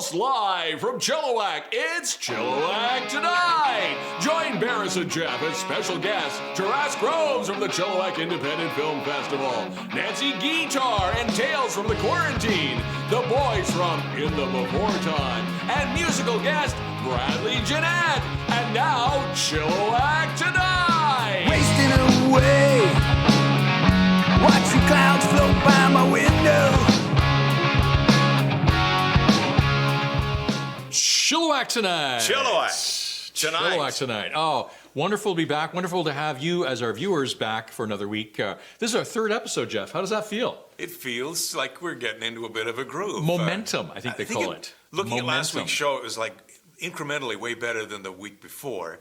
Coast live from Chilliwack, it's Chilliwack Tonight. Join Berris Geoff as special guests Terrace Groves from the Chilliwack Independent Film Festival, Nancy Cigar and Tales from the Quarantine, the boys from In the Before Time, and musical guest Bradley Gionet. And now, Chilliwack Tonight. Wasting away, watching clouds float by my window. Chilliwack Tonight. Chilliwack Tonight. Oh, wonderful to be back. Wonderful to have you as our viewers back for another week. This is our third episode, Jeff. How does that feel? It feels like we're getting into a bit of a groove. Momentum, I think they call it. Looking at last week's show, it was like incrementally way better than the week before.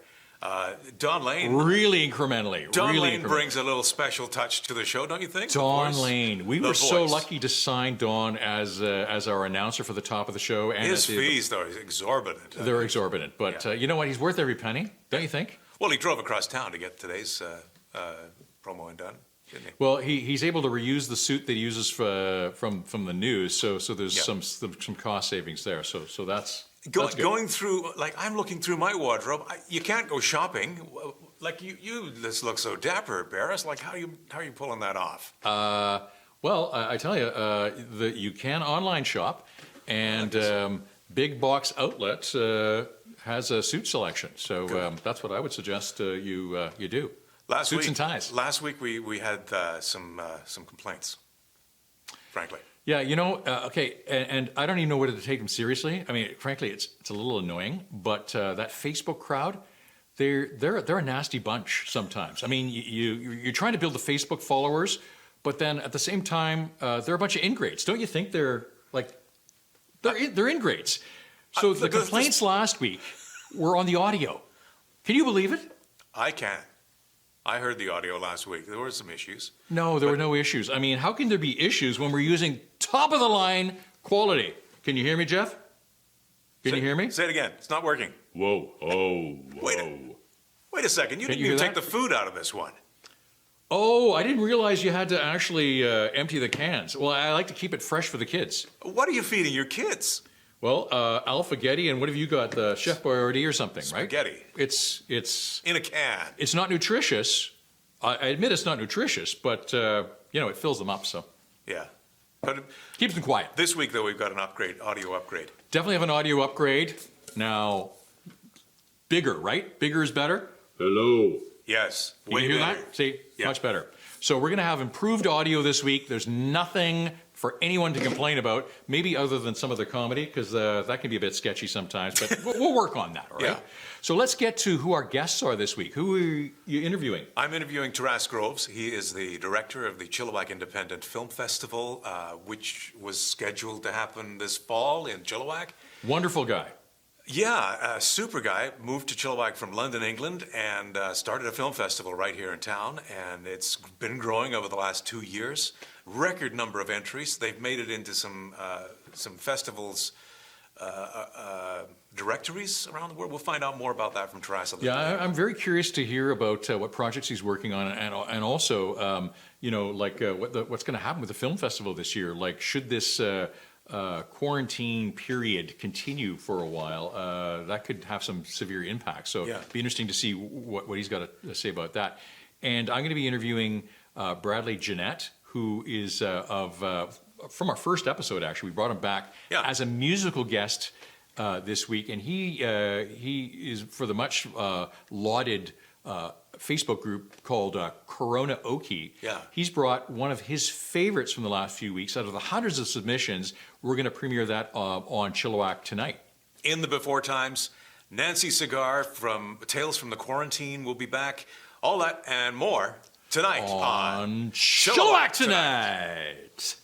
Don Lane. Really incrementally. Don Lane brings a little special touch to the show, don't you think? Don Lane. We were so lucky to sign Don as our announcer for the top of the show. And his fees, though, are exorbitant. They're exorbitant. But you know what? He's worth every penny, don't you think? Well, he drove across town to get today's promo done, didn't he? Well, he's able to reuse the suit that he uses from the news. So there's some cost savings there. So that's... Going through, like, I'm looking through my wardrobe. You can't go shopping. Like, you just look so dapper, Berris. Like, how are you pulling that off? Well, I tell you, you can online shop, and Big Box Outlet has a suit selection. So that's what I would suggest you do. Suits and ties. Last week we had some complaints, frankly. Yeah, you know, okay, and I don't even know whether to take them seriously. I mean, frankly, it's a little annoying, but that Facebook crowd, they're a nasty bunch sometimes. I mean, you're trying to build the Facebook followers, but then at the same time, they're a bunch of ingrates. Don't you think they're ingrates? So the complaints last week were on the audio. Can you believe it? I can't. I heard the audio last week. There were some issues. No, there were no issues. I mean, how can there be issues when we're using top-of-the-line quality? Can you hear me, Jeff? Can you hear me? Say it again. It's not working. Whoa. Oh, whoa. Wait a second. You didn't even take the food out of this one. Oh, I didn't realize you had to actually empty the cans. Well, I like to keep it fresh for the kids. What are you feeding your kids? Well, Alphagetti, and what have you got? The Chef Boyardee or something, right? Spaghetti. It's in a can. It's not nutritious. I admit it's not nutritious, but it fills them up. So yeah, but keeps them quiet. This week, though, we've got an audio upgrade. Definitely have an audio upgrade now. Bigger, right? Bigger is better. Hello. Yes. Can you hear that? See, much better. So we're going to have improved audio this week. There's nothing for anyone to complain about, maybe other than some of the comedy, because that can be a bit sketchy sometimes, but we'll work on that, all right? Yeah. So let's get to who our guests are this week. Who are you interviewing? I'm interviewing Terrace Groves. He is the director of the Chilliwack Independent Film Festival, which was scheduled to happen this fall in Chilliwack. Wonderful guy. Yeah, a super guy. Moved to Chilliwack from London, England, and started a film festival right here in town. And it's been growing over the last 2 years. Record number of entries. They've made it into some festivals directories around the world. We'll find out more about that from Terrace. Yeah, I'm very curious to hear about what projects he's working on, and also, what's going to happen with the film festival this year. Like, should this quarantine period continue for a while, that could have some severe impact. So it'd be interesting to see what he's got to say about that. And I'm going to be interviewing Bradley Gionet, who is from our first episode, actually. We brought him back as a musical guest this week. And he is for the much lauded Facebook group called Coronaoke. Yeah. He's brought one of his favorites from the last few weeks. Out of the hundreds of submissions, we're going to premiere that on Chilliwack tonight. In the Before Times, Nancy Cigar from Tales from the Quarantine will be back. All that and more tonight on Chilliwack Tonight.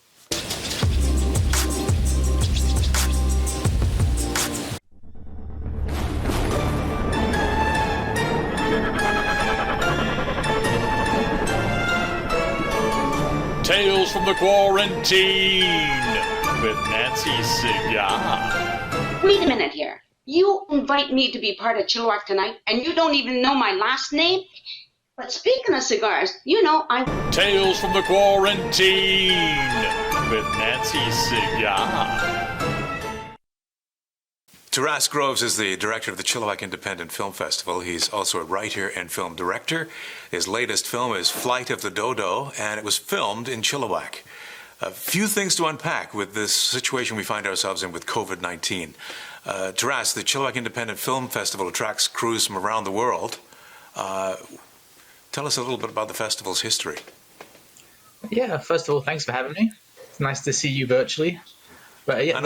Tales from the Quarantine with Nancy Cigar. Wait a minute here. You invite me to be part of Chilliwack Tonight, and you don't even know my last name? But speaking of cigars, I'm... Tales from the Quarantine with Nancy Cigar. Taras Groves is the director of the Chilliwack Independent Film Festival. He's also a writer and film director. His latest film is Flight of the Dodo, and it was filmed in Chilliwack. A few things to unpack with this situation we find ourselves in with COVID-19. Taras, the Chilliwack Independent Film Festival attracts crews from around the world. Tell us a little bit about the festival's history. Yeah, first of all, thanks for having me. It's nice to see you virtually. But yeah,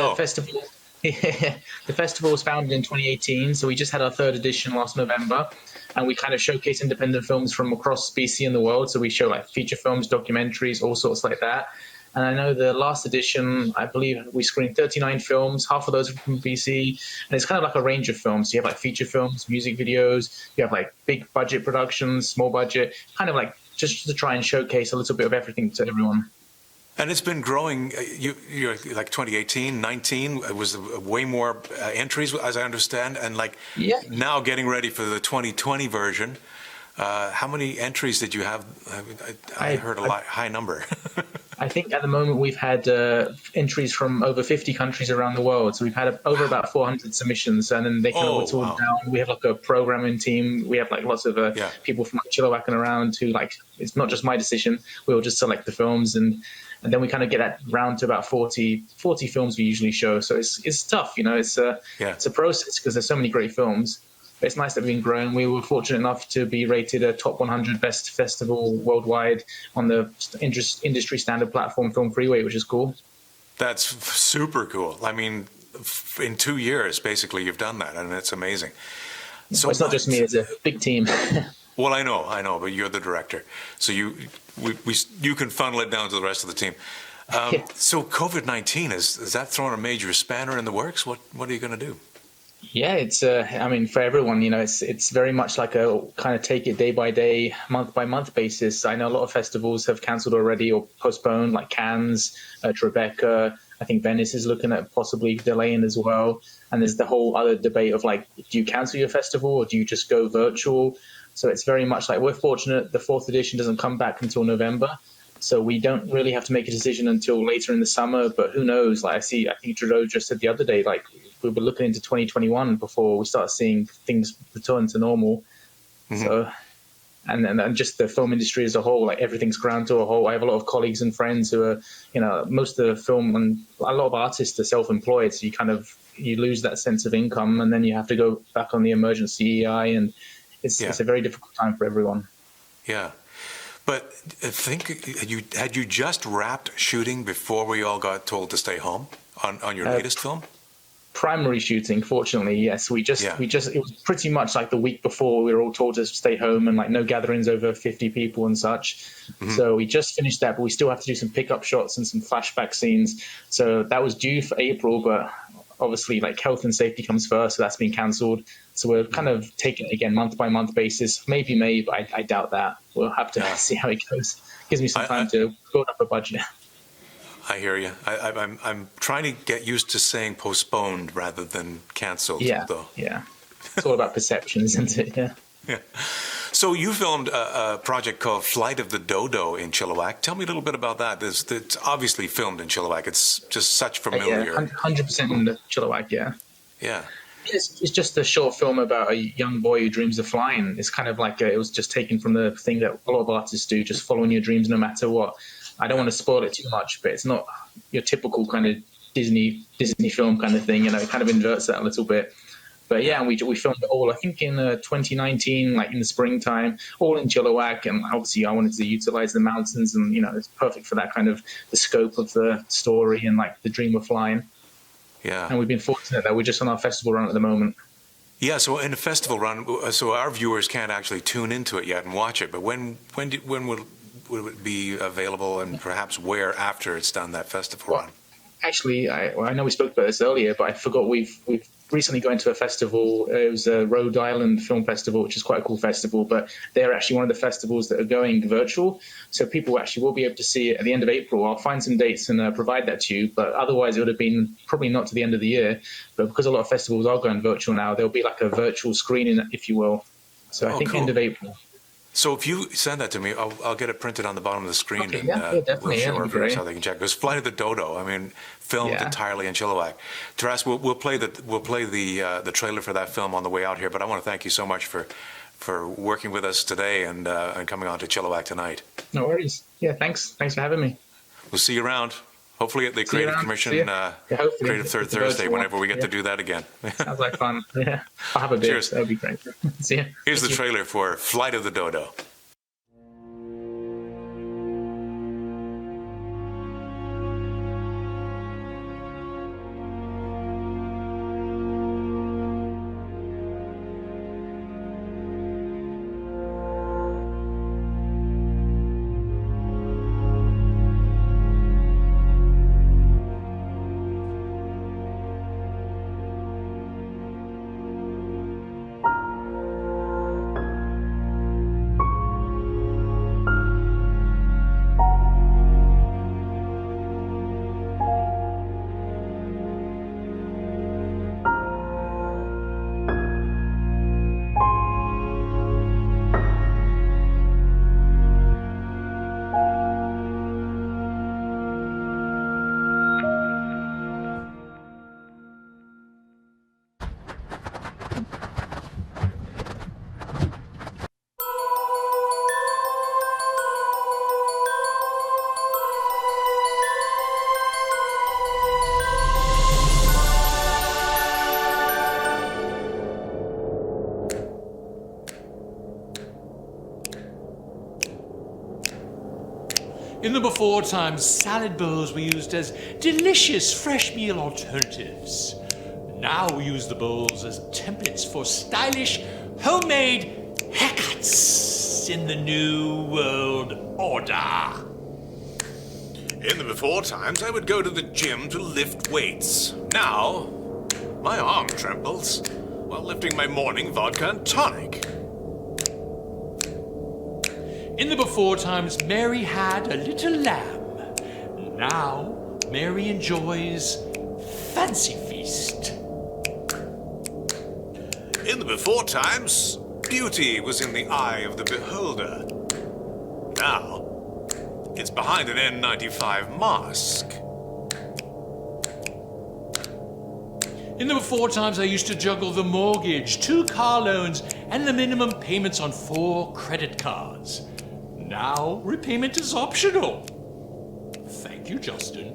the festival was founded in 2018, so we just had our third edition last November, and we kind of showcase independent films from across BC and the world. So we show like feature films, documentaries, all sorts like that. And I know the last edition, I believe we screened 39 films, half of those are from BC, and it's kind of like a range of films. So you have like feature films, music videos, you have like big budget productions, small budget, kind of like just to try and showcase a little bit of everything to everyone. And it's been growing. You're like 2018, 19, it was way more entries, as I understand, and now getting ready for the 2020 version. How many entries did you have? I heard a high number. I think at the moment we've had entries from over 50 countries around the world. So we've had over about 400 submissions, and then they kind of whittle down. We have like a programming team. We have like lots of people from like Chilliwack and around who like, it's not just my decision. We'll just select the films, and then we kind of get that round to about 40 films we usually show. So it's tough, you know, it's a process because there's so many great films. But it's nice that we've been growing. We were fortunate enough to be rated a top 100 best festival worldwide on the industry standard platform Film Freeway, which is cool. That's super cool. I mean, in 2 years, basically, you've done that, and it's amazing. So it's not just me; it's a big team. Well, I know, but you're the director, so you can funnel it down to the rest of the team. So COVID-19 is that throwing a major spanner in the works? What are you going to do? Yeah, it's I mean, for everyone, you know, it's very much like a kind of take it day by day, month by month basis. I know a lot of festivals have cancelled already or postponed, like Cannes, Tribeca. I think Venice is looking at possibly delaying as well. And there's the whole other debate of like, do you cancel your festival or do you just go virtual? So it's very much like, we're fortunate the fourth edition doesn't come back until November. So we don't really have to make a decision until later in the summer, but who knows? Like I think Trudeau just said the other day, like we were looking into 2021 before we start seeing things return to normal. Mm-hmm. So, and just the film industry as a whole, like everything's ground to a halt. I have a lot of colleagues and friends who are, you know, most of the film and a lot of artists are self-employed. So you lose that sense of income, and then you have to go back on the emergency EI, and it's a very difficult time for everyone. Yeah. But I think had you just wrapped shooting before we all got told to stay home on your latest film? Primary shooting, fortunately, yes. We just it was pretty much like the week before we were all told to stay home and like no gatherings over 50 people and such. Mm-hmm. So we just finished that, but we still have to do some pickup shots and some flashback scenes. So that was due for April, but obviously like health and safety comes first, so that's been cancelled. So we're kind of taking it again month by month basis. Maybe May, but I doubt that. We'll have to see how it goes. Gives me some time to build up a budget. I hear you. I'm trying to get used to saying postponed rather than cancelled. Yeah, though. Yeah. It's all about perception, isn't it? Yeah. Yeah. So you filmed a project called Flight of the Dodo in Chilliwack. Tell me a little bit about that. It's obviously filmed in Chilliwack. It's just such familiar. Yeah, 100% in the Chilliwack, yeah. Yeah. It's just a short film about a young boy who dreams of flying. It's kind of like it was just taken from the thing that a lot of artists do, just following your dreams no matter what. I don't want to spoil it too much, but it's not your typical kind of Disney film kind of thing. You know, it kind of inverts that a little bit. But yeah, we filmed it all, I think, in 2019, like in the springtime, all in Chilliwack. And obviously I wanted to utilize the mountains, and, you know, it's perfect for that kind of the scope of the story and like the dream of flying. Yeah. And we've been fortunate that we're just on our festival run at the moment. Yeah, so in a festival run, so our viewers can't actually tune into it yet and watch it. But when will it be available, and perhaps where after it's done, that festival run? Actually, I know we spoke about this earlier, but I forgot we've recently gone to a festival. It was a Rhode Island Film Festival, which is quite a cool festival, but they're actually one of the festivals that are going virtual. So people actually will be able to see it at the end of April. I'll find some dates and provide that to you, but otherwise it would have been probably not to the end of the year. But because a lot of festivals are going virtual now, there'll be like a virtual screening, if you will. So I think cool. End of April. So if you send that to me, I'll get it printed on the bottom of the screen, Okay, and yeah, definitely, we'll show yeah, our that'd be viewers great. how they can check. It was Flight of the Dodo. I mean, filmed Yeah. entirely in Chilliwack. Taras, we'll play the trailer for that film on the way out here. But I want to thank you so much for working with us today and coming on to Chilliwack tonight. No worries. Yeah, thanks for having me. We'll see you around. Hopefully at the See you Creative around. Commission See ya. Yeah, hopefully. Creative Third It's a Thursday, virtual whenever we get one. to do that again. Sounds like fun. Yeah, I'll have a beer. Cheers. That'll be great. See ya. Here's the Thank you. trailer for Flight of the Dodo. In the before times, salad bowls were used as delicious fresh meal alternatives. Now we use the bowls as templates for stylish, homemade haircuts in the new world order. In the before times, I would go to the gym to lift weights. Now, my arm trembles while lifting my morning vodka and tonic. In the before times, Mary had a little lamb. Now, Mary enjoys fancy feast. In the before times, beauty was in the eye of the beholder. Now, it's behind an N95 mask. In the before times, I used to juggle the mortgage, 2 car loans, and the minimum payments on 4 credit cards. Now, repayment is optional. Thank you, Justin.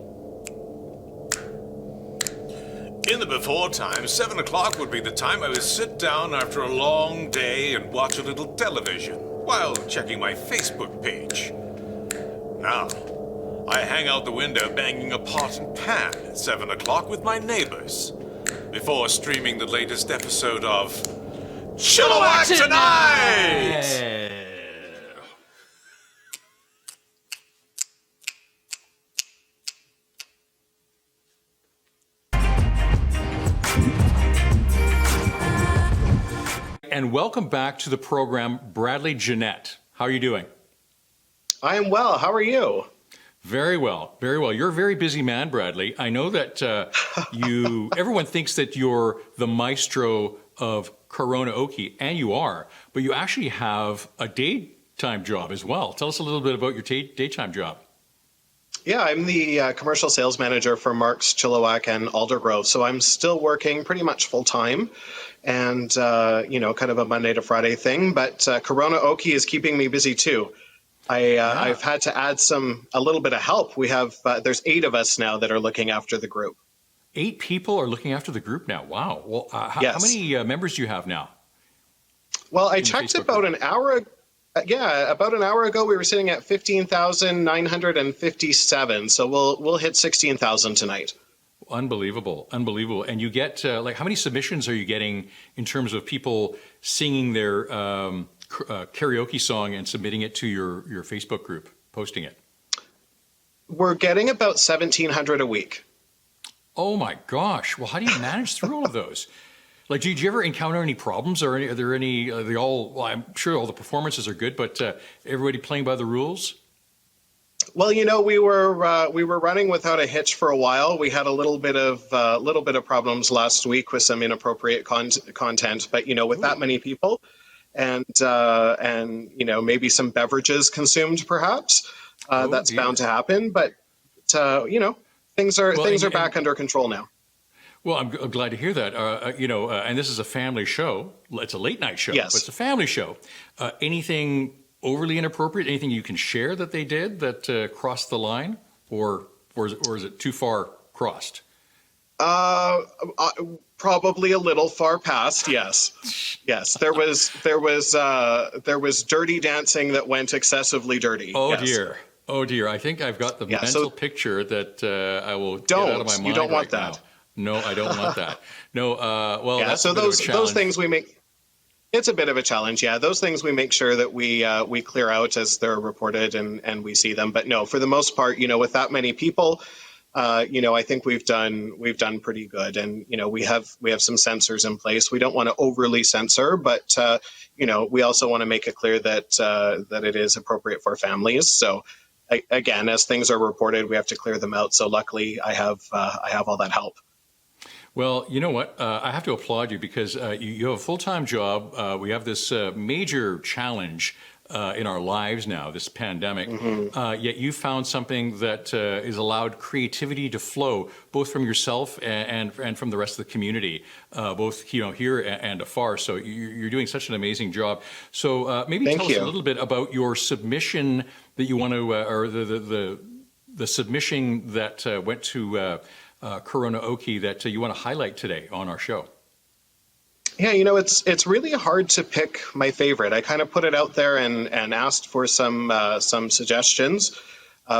In the before times, 7 o'clock would be the time I would sit down after a long day and watch a little television while checking my Facebook page. Now, I hang out the window banging a pot and pan at 7 o'clock with my neighbors before streaming the latest episode of Chilliwack Tonight! And welcome back to the program, Bradley Gionet. How are you doing? I am well. How are you? Very well, very well. You're a very busy man, Bradley. I know that everyone thinks that you're the maestro of Coronaoke, and you are, but you actually have a daytime job as well. Tell us a little bit about your daytime job. Yeah, I'm the commercial sales manager for Mark's, Chilliwack, and Aldergrove. So I'm still working pretty much full time and, kind of a Monday to Friday thing. But Coronaoke is keeping me busy too. I've had to add a little bit of help. We have, there's 8 of us now that are looking after the group. 8 people are looking after the group now. Wow. Well, Yes. How many members do you have now? Well, I In the checked Facebook about group? an hour. About an hour ago, we were sitting at 15,957. So we'll hit 16,000 tonight. Unbelievable, unbelievable. And you get, how many submissions are you getting in terms of people singing their karaoke song and submitting it to your Facebook group, posting it? We're getting about 1,700 a week. Oh my gosh. Well, how do you manage through all of those? Like, did you ever encounter any problems, or are they all, well, I'm sure all the performances are good, but everybody playing by the rules? Well, we were running without a hitch for a while. We had a little bit of problems last week with some inappropriate content, but with that many people, and maybe some beverages consumed, perhaps. That's dear. bound to happen, but things are back under control now. Well, I'm glad to hear that. And this is a family show. It's a late night show, Yes. but it's a family show. Anything overly inappropriate? Anything you can share that they did that crossed the line, or is it too far crossed? Probably a little far past. Yes. There was dirty dancing that went excessively dirty. Oh yes. dear. Oh dear. I think I've got the mental picture that I will get out of my mind. You don't want right that. Now. No, I don't want that. No. Well, yeah. that's So a bit of a challenge. those things we make. It's a bit of a challenge. Yeah. Those things we make sure that we clear out as they're reported and we see them. But no, for the most part, with that many people. I think we've done pretty good, and we have some censors in place. We don't want to overly censor, but we also want to make it clear that it is appropriate for families. So again, as things are reported, we have to clear them out. So luckily, I have all that help. Well, you know what? I have to applaud you because you have a full-time job. We have this major challenge in our lives now, this pandemic, yet you found something that is allowed creativity to flow, both from yourself and from the rest of the community, both here and afar. So you're doing such an amazing job. So maybe tell us a little bit about your submission that you want to, or the submission that went to Coronaoke that you want to highlight today on our show. Yeah, it's really hard to pick my favorite. I kind of put it out there and asked for some suggestions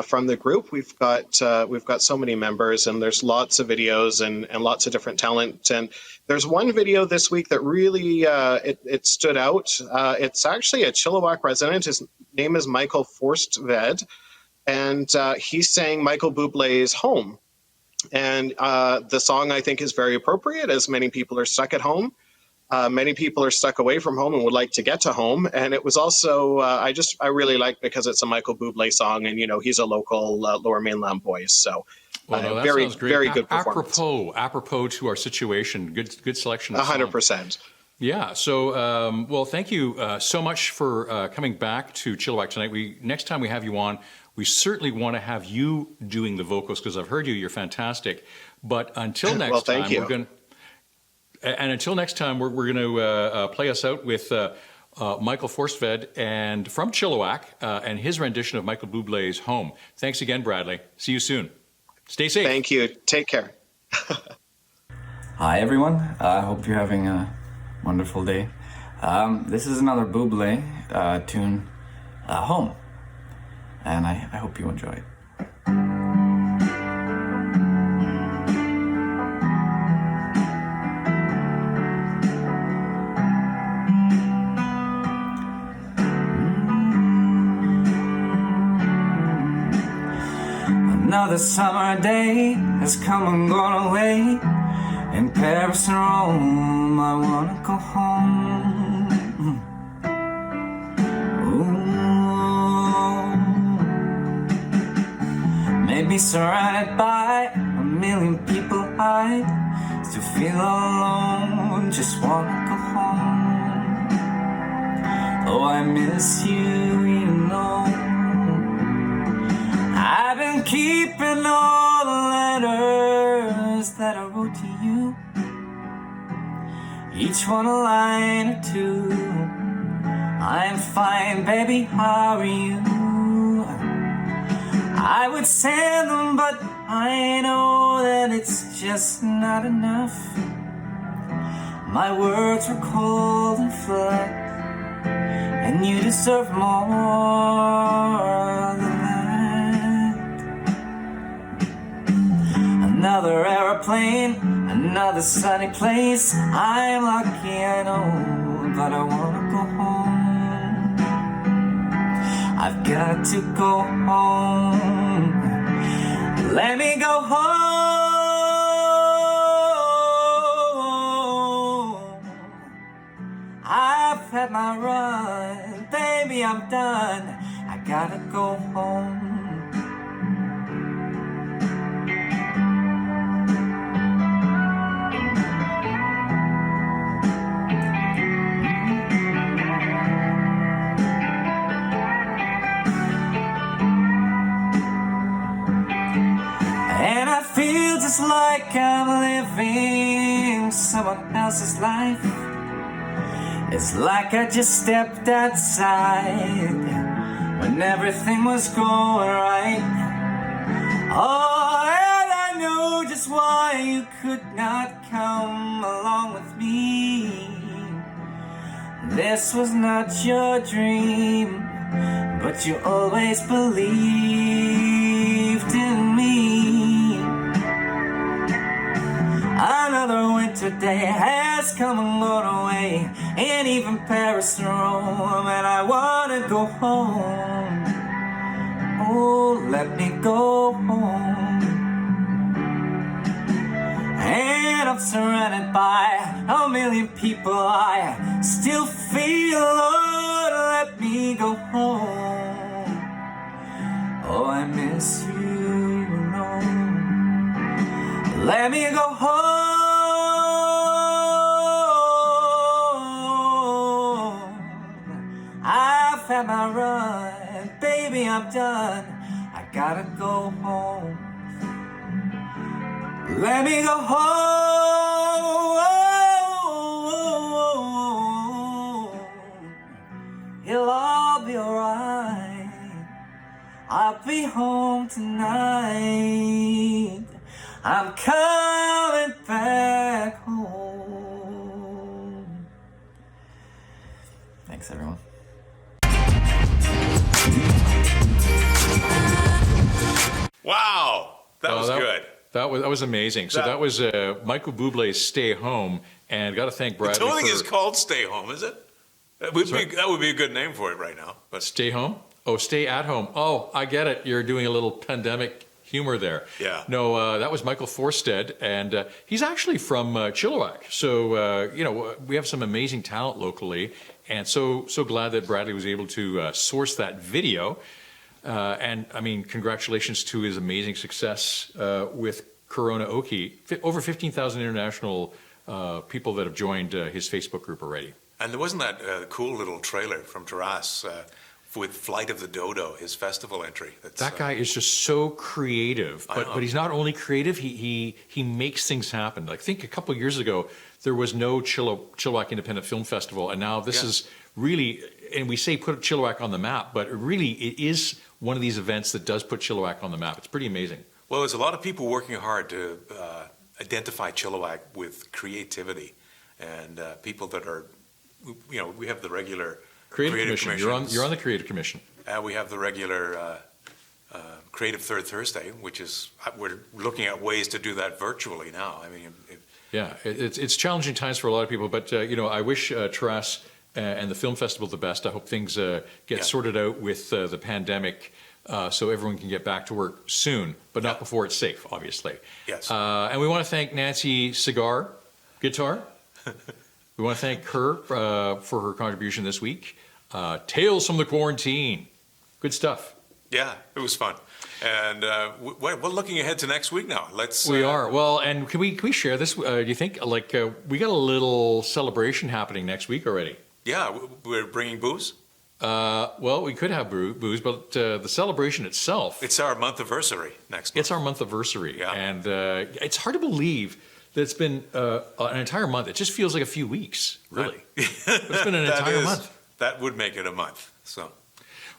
from the group. We've got so many members, and there's lots of videos and lots of different talent. And there's one video this week that really it stood out. It's actually a Chilliwack resident. His name is Michael Forstvedt, and he's sang Michael Buble's "Home." And the song, I think, is very appropriate, as many people are stuck at home. Many people are stuck away from home and would like to get to home. And it was also, I really like because it's a Michael Buble song, and, he's a local Lower Mainland boy. So very, very good performance. Apropos to our situation. Good selection. 100%. Yeah. So, well, thank you so much for coming back to Chilliwack tonight. Next time we have you on, we certainly want to have you doing the vocals because I've heard you. You're fantastic. But until next time, we're going to. And until next time, we're going to play us out with Michael Forstvedt and from Chilliwack and his rendition of Michael Buble's "Home." Thanks again, Bradley. See you soon. Stay safe. Thank you. Take care. Hi, everyone. I hope you're having a wonderful day. This is another Buble tune, "Home," and I hope you enjoy it. Another summer day has come and gone away. In Paris and Rome, I wanna go home. Ooh. Maybe surrounded by a million people, I still feel alone. Just wanna go home. Oh, I miss you, I've been keeping all the letters that I wrote to you, each one a line or two. I'm fine, baby, how are you? I would send them, but I know that it's just not enough. My words were cold and flat, and you deserve more than that. Another airplane, another sunny place. I'm lucky, I know, but I wanna go home. I've got to go home. Let me go home. I've had my run, baby, I'm done. I gotta go home. someone else's life. It's like I just stepped outside when everything was going right. Oh, and I know just why you could not come along with me. This was not your dream, but you always believed in me. Another winter day has come and gone away, and even Paris and Rome, and I wanna go home. Oh, let me go home. And I'm surrounded by a million people. I still feel, Lord, let me go home. Oh, I miss you, alone. Let me go home. I've had my run, baby, I'm done. I gotta go home. Let me go home. It'll all be alright. I'll be home tonight. I'm coming back home. Thanks, everyone. Wow, that was good. That was amazing. So that was Michael Buble's "Stay Home," and got to thank Bradley. The towing for... is called "Stay Home," is it? That would be a good name for it right now. But "Stay Home." Oh, "Stay at Home." Oh, I get it. You're doing a little pandemic humor there. Yeah. No, that was Michael Forstvedt, and he's actually from Chilliwack. So we have some amazing talent locally, and so glad that Bradley was able to source that video. And I mean, congratulations to his amazing success with Coronaoke. Over 15,000 international people that have joined his Facebook group already. And there wasn't that cool little trailer from Taras with Flight of the Dodo, his festival entry. That guy is just so creative, but he's not only creative, he makes things happen. Like, think a couple of years ago, there was no Chilliwack Independent Film Festival, and now this is really, and we say put Chilliwack on the map, but really it is one of these events that does put Chilliwack on the map. It's pretty amazing. Well, there's a lot of people working hard to identify Chilliwack with creativity, and people that are, we have the regular Creative Commission. You're on the Creative Commission. We have the regular Creative Third Thursday, which is, we're looking at ways to do that virtually now. I mean, it's challenging times for a lot of people, but I wish Taras and the film festival the best. I hope things get sorted out with the pandemic, so everyone can get back to work soon, but not before it's safe, obviously. Yes. And we want to thank Nancy Cigar, guitar. We want to thank her for her contribution this week. Tales from the Quarantine. Good stuff. Yeah, it was fun. And we're looking ahead to next week now. We are. Well, and can we share this? Do you think, we got a little celebration happening next week already? Yeah, we're bringing booze? Well, we could have booze, but the celebration itself... It's our month-iversary next month. It's our month-iversary. Yeah. And it's hard to believe that it's been an entire month. It just feels like a few weeks, really. It's been an entire month. That would make it a month. So,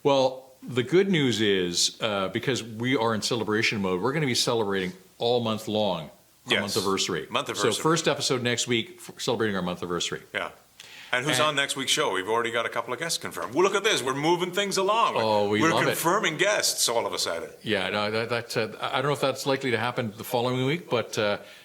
well, the good news is, because we are in celebration mode, we're going to be celebrating all month long our month-iversary. Month-iversary. So first episode next week, celebrating our month-iversary. Yeah. And who's on next week's show? We've already got a couple of guests confirmed. Well, look at this. We're moving things along. Oh, we're love confirming guests all of a sudden. Yeah, no, I don't know if that's likely to happen the following week, but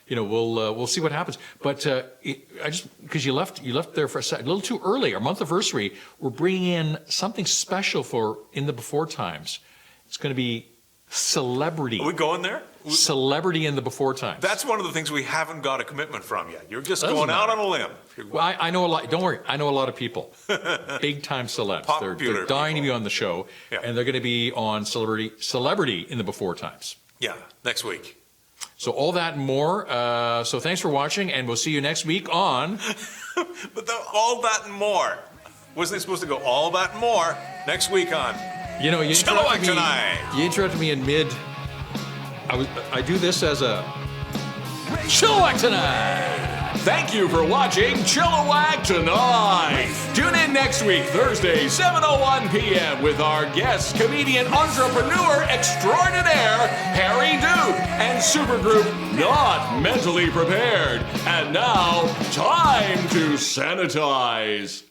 we'll see what happens. But because you left there for a second, a little too early. Our month-iversary, we're bringing in something special for in the before times. It's going to be celebrity. Are we going there? Celebrity in the before times. That's one of the things we haven't got a commitment from yet. You're just going out on a limb. Well, I know a lot. Don't worry. I know a lot of people. Big time celebs. They're dying to be on the show, and they're going to be on celebrity in the before times. Yeah, next week. So all that and more. So thanks for watching, and we'll see you next week on. But all that and more. Wasn't it supposed to go all that and more next week on? You Chilliwack tonight. You interrupted me in mid. I do this as a Chilliwack tonight. Thank you for watching Chilliwack Tonight. Tune in next week, Thursday, 7:01 p.m. with our guest, comedian, entrepreneur extraordinaire, Harry Duke, and supergroup Not Mentally Prepared. And now, time to sanitize.